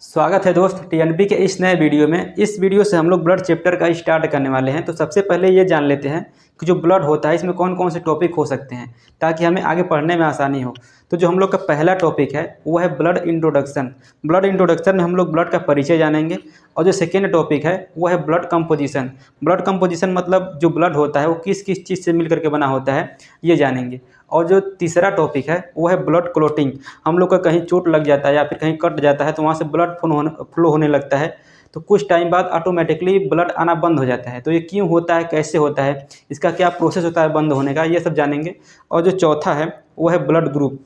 स्वागत है दोस्त टीएनपी के इस नए वीडियो में। इस वीडियो से हम लोग ब्लड चैप्टर का स्टार्ट करने वाले हैं। तो सबसे पहले ये जान लेते हैं कि जो ब्लड होता है इसमें कौन कौन से टॉपिक हो सकते हैं ताकि हमें आगे पढ़ने में आसानी हो। तो जो हम लोग का पहला टॉपिक है वो है ब्लड इंट्रोडक्शन। ब्लड इंट्रोडक्शन में हम लोग ब्लड का परिचय जानेंगे। और जो सेकेंड टॉपिक है वो है ब्लड कंपोजिशन। ब्लड कंपोजिशन मतलब जो ब्लड होता है वो किस किस चीज़ से मिल करके बना होता है ये जानेंगे। और जो तीसरा टॉपिक है वो है ब्लड क्लॉटिंग। हम लोग का कहीं चोट लग जाता है या फिर कहीं कट जाता है तो वहाँ से ब्लड फ्लो होने लगता है, तो कुछ टाइम बाद ऑटोमेटिकली ब्लड आना बंद हो जाता है। तो ये क्यों होता है, कैसे होता है, इसका क्या प्रोसेस होता है बंद होने का, ये सब जानेंगे। और जो चौथा है वो है ब्लड ग्रुप।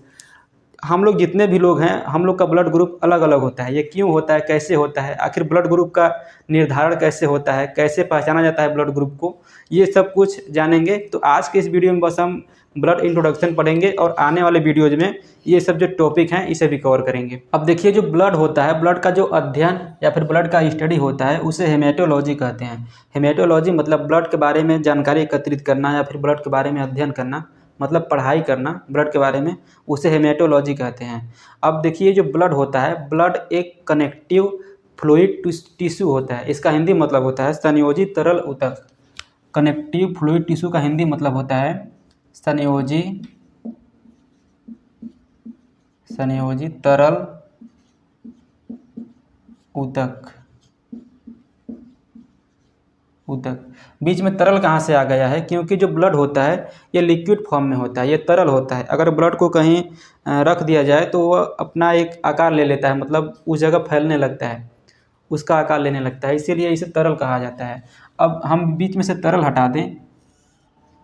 हम लोग जितने भी लोग हैं हम लोग का ब्लड ग्रुप अलग अलग होता है। ये क्यों होता है, कैसे होता है, आखिर ब्लड ग्रुप का निर्धारण कैसे होता है, कैसे पहचाना जाता है ब्लड ग्रुप को, ये सब कुछ जानेंगे। तो आज के इस वीडियो में बस हम ब्लड इंट्रोडक्शन पढ़ेंगे और आने वाले वीडियोज में ये सब जो टॉपिक हैं इसे भी कवर करेंगे। अब देखिए, जो ब्लड होता है, ब्लड का जो अध्ययन या फिर ब्लड का स्टडी होता है उसे हेमेटोलॉजी कहते हैं। हेमेटोलॉजी मतलब ब्लड के बारे में जानकारी एकत्रित करना या फिर ब्लड के बारे में अध्ययन करना, मतलब पढ़ाई करना ब्लड के बारे में, उसे हेमेटोलॉजी कहते हैं। अब देखिए, जो ब्लड होता है, ब्लड एक कनेक्टिव फ्लूइड टिश्यू होता है। इसका हिंदी मतलब होता है संयोजी तरल ऊतक। कनेक्टिव फ्लूइड टिश्यू का हिंदी मतलब होता है संयोजी तरल ऊतक। बीच में तरल कहाँ से आ गया है? क्योंकि जो ब्लड होता है ये लिक्विड फॉर्म में होता है, ये तरल होता है। अगर ब्लड को कहीं रख दिया जाए तो वह अपना एक आकार ले लेता है, मतलब उस जगह फैलने लगता है, उसका आकार लेने लगता है, इसीलिए इसे तरल कहा जाता है। अब हम बीच में से तरल हटा दें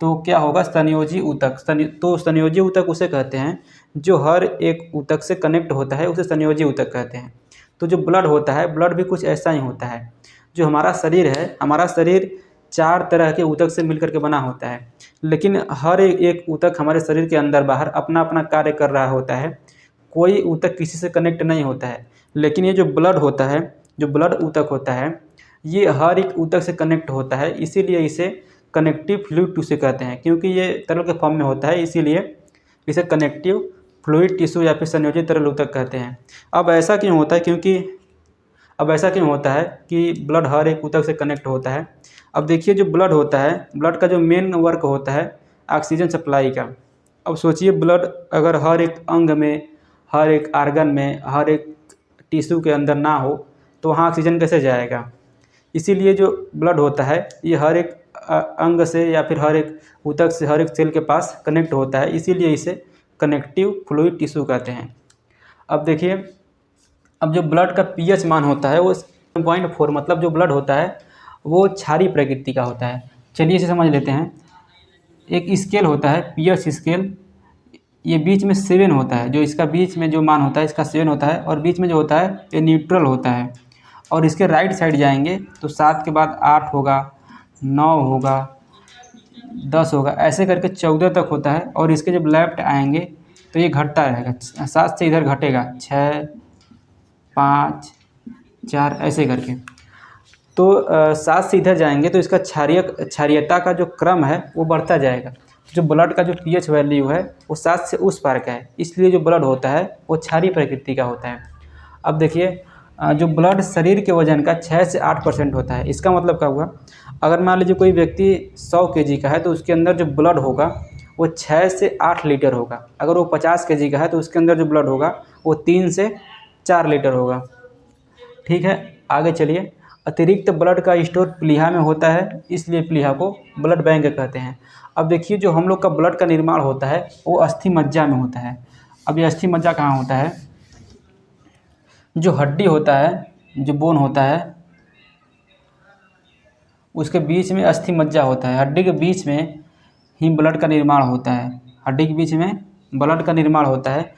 तो क्या होगा? संयोजी ऊतक। तो संयोजी ऊतक उसे कहते हैं जो हर एक ऊतक से कनेक्ट होता है, उसे संयोजी ऊतक कहते हैं। तो जो ब्लड होता है, ब्लड भी कुछ ऐसा ही होता है। जो हमारा शरीर है, हमारा शरीर 4 तरह के ऊतक से मिलकर के बना होता है, लेकिन हर एक ऊतक हमारे शरीर के अंदर बाहर अपना अपना कार्य कर रहा होता है। कोई ऊतक किसी से कनेक्ट नहीं होता है। लेकिन ये जो ब्लड होता है, जो ब्लड ऊतक होता है, ये हर एक ऊतक से कनेक्ट होता है, इसीलिए इसे कनेक्टिव फ्लूइड टिश्यू कहते हैं। क्योंकि ये तरल के फॉर्म में होता है, इसीलिए इसे कनेक्टिव फ्लूइड टिश्यू या फिर संयोजित तरल ऊतक कहते हैं। अब ऐसा क्यों होता है कि ब्लड हर एक ऊतक से कनेक्ट होता है? अब देखिए, जो ब्लड होता है, ब्लड का जो मेन वर्क होता है ऑक्सीजन सप्लाई का। अब सोचिए, ब्लड अगर हर एक अंग में, हर एक आर्गन में, हर एक टिश्यू के अंदर ना हो तो वहाँ ऑक्सीजन कैसे जाएगा? इसीलिए जो ब्लड होता है ये हर एक अंग से या फिर हर एक ऊतक से, हर एक सेल के पास कनेक्ट होता है, इसीलिए इसे कनेक्टिव फ्लूइड टिश्यू कहते हैं। अब देखिए, अब जो ब्लड का पीएच मान होता है वो 7.4, मतलब जो ब्लड होता है वो क्षारीय प्रकृति का होता है। चलिए इसे समझ लेते हैं। एक स्केल होता है पीएच स्केल, ये बीच में 7 होता है। जो इसका बीच में जो मान होता है इसका 7 होता है, और बीच में जो होता है ये न्यूट्रल होता है। और इसके राइट साइड जाएंगे तो 7 के बाद 8 होगा, 9 होगा, 10 होगा, ऐसे करके 14 तक होता है। और इसके जब लेफ्ट आएंगे तो ये घटता रहेगा, 7 से इधर घटेगा, 6, 5, 4, ऐसे करके। तो 7 से इधर जाएंगे तो इसका क्षारीयता का जो क्रम है वो बढ़ता जाएगा। जो ब्लड का जो पीएच वैल्यू है वो 7 से उस पार का है, इसलिए जो ब्लड होता है वो क्षारीय प्रकृति का होता है। अब देखिए, जो ब्लड शरीर के वजन का 6 से 8% होता है। इसका मतलब क्या हुआ? अगर मान लीजिए कोई व्यक्ति 100 केजी का है तो उसके अंदर जो ब्लड होगा वो 6 से 8 लीटर होगा। अगर वो 50 केजी का है तो उसके अंदर जो ब्लड होगा वो 3 से 4 लीटर होगा। ठीक है, आगे चलिए। अतिरिक्त ब्लड का स्टोर प्लीहा में होता है, इसलिए प्लीहा को ब्लड बैंक कहते हैं। अब देखिए, जो हम लोग का ब्लड का निर्माण होता है वो अस्थि मज्जा में होता है। अब ये अस्थि मज्जा कहाँ होता है? जो हड्डी होता है, जो बोन होता है, उसके बीच में अस्थि मज्जा होता है। हड्डी के बीच में ही ब्लड का निर्माण होता है। हड्डी के बीच में ब्लड का निर्माण होता है।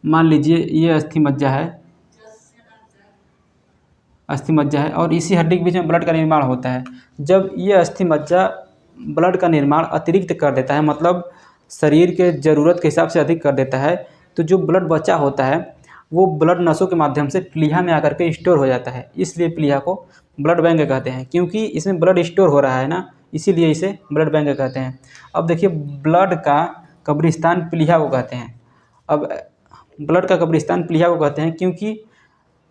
मान लीजिए ये अस्थि मज्जा है और इसी हड्डी के बीच में ब्लड का निर्माण होता है। जब ये अस्थि मज्जा ब्लड का निर्माण अतिरिक्त कर देता है, मतलब शरीर के ज़रूरत के हिसाब से अधिक कर देता है, तो जो ब्लड बचा होता है वो ब्लड नसों के माध्यम से प्लीहा में आकर के स्टोर हो जाता है। इसलिए प्लीहा को ब्लड बैंक कहते हैं, क्योंकि इसमें ब्लड स्टोर हो रहा है ना, इसीलिए इसे ब्लड बैंक कहते हैं। अब देखिए, ब्लड का कब्रिस्तान प्लीहा को कहते हैं। अब ब्लड का कब्रिस्तान प्लीहा को कहते हैं क्योंकि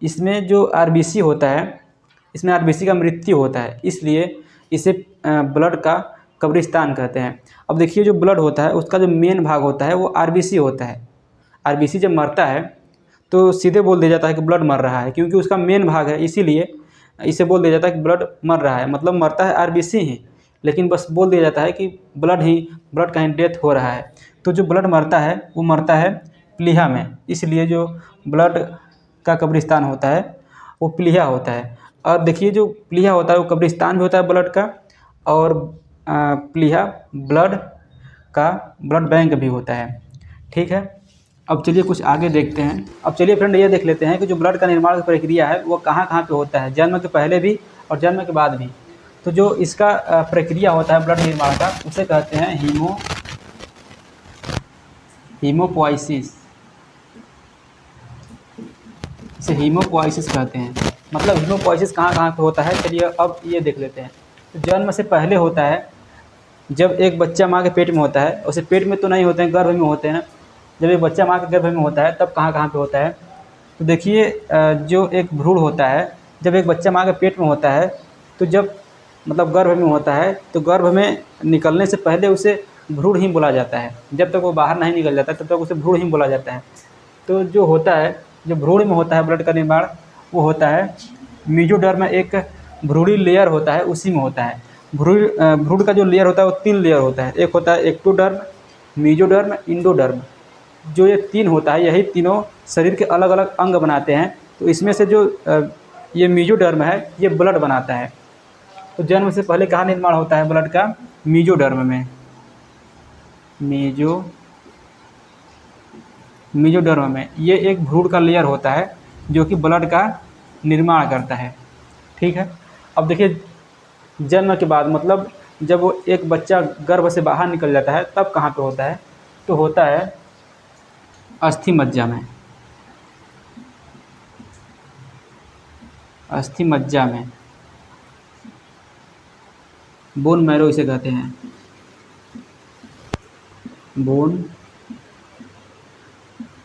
इसमें जो आरबीसी होता है, इसमें आरबीसी का मृत्यु होता है, इसलिए इसे ब्लड का कब्रिस्तान कहते हैं। अब देखिए जो ब्लड होता है उसका जो मेन भाग होता है वो आरबीसी होता है। आरबीसी जब मरता है तो सीधे बोल दिया जाता है कि ब्लड मर रहा है, क्योंकि उसका मेन भाग है, इसीलिए इसे बोल दिया जाता है कि ब्लड मर रहा है, मतलब मरता है आरबीसी ही, लेकिन बस बोल दिया जाता है कि ब्लड का ही डेथ हो रहा है। तो जो ब्लड मरता है वो मरता है प्लीहा में, इसलिए जो ब्लड का कब्रिस्तान होता है वो प्लीहा होता है। और देखिए जो प्लीहा होता है वो कब्रिस्तान भी होता है ब्लड का, और प्लीहा ब्लड बैंक भी होता है। ठीक है, अब चलिए कुछ आगे देखते हैं। अब चलिए फ्रेंड ये देख लेते हैं कि जो ब्लड का निर्माण की प्रक्रिया है वो कहाँ कहाँ पे होता है, जन्म के पहले भी और जन्म के बाद भी। तो जो इसका प्रक्रिया होता है ब्लड निर्माण का, उसे कहते हैं हीमोपोइसिस। इसे हीमोपोइसिस कहते हैं। मतलब हीमोपोइसिस कहाँ कहाँ पे होता है, चलिए अब ये देख लेते हैं। तो जन्म से पहले होता है, जब एक बच्चा माँ के पेट में होता है, उसे पेट में तो नहीं होते हैं, गर्भ में होते हैं ना। जब एक बच्चा माँ के गर्भ में होता है तब कहाँ कहाँ पे होता है, तो देखिए जो एक भ्रूण होता है, जब एक बच्चा माँ के पेट में होता है तो जब मतलब गर्भ में होता है तो गर्भ में निकलने से पहले उसे भ्रूण ही बोला जाता है। जब तक वो बाहर नहीं निकल जाता तब तक उसे भ्रूण ही बोला जाता है। तो जो होता है, जो भ्रूण में होता है ब्लड का निर्माण, वो होता है मीजोडर्म, एक भ्रूणी लेयर होता है, उसी में होता है। भ्रूण का जो लेयर होता है वो 3 लेयर होता है। एक होता है एक्टोडर्म, मीजोडर्म, इंडोडर्म। जो ये 3 होता है, यही तीनों शरीर के अलग अलग अंग बनाते हैं। तो इसमें से जो ये मीजोडर्म है ये ब्लड बनाता है। तो जन्म से पहले कहाँ निर्माण होता है ब्लड का, मीजोडर्म में। मीजोडर्म में ये एक भ्रूण का लेयर होता है जो कि ब्लड का निर्माण करता है। ठीक है, अब देखिए जन्म के बाद, मतलब जब वो एक बच्चा गर्भ से बाहर निकल जाता है तब कहाँ पे होता है, तो होता है अस्थि मज्जा में। अस्थि मज्जा में, बोन मैरो इसे कहते हैं, बोन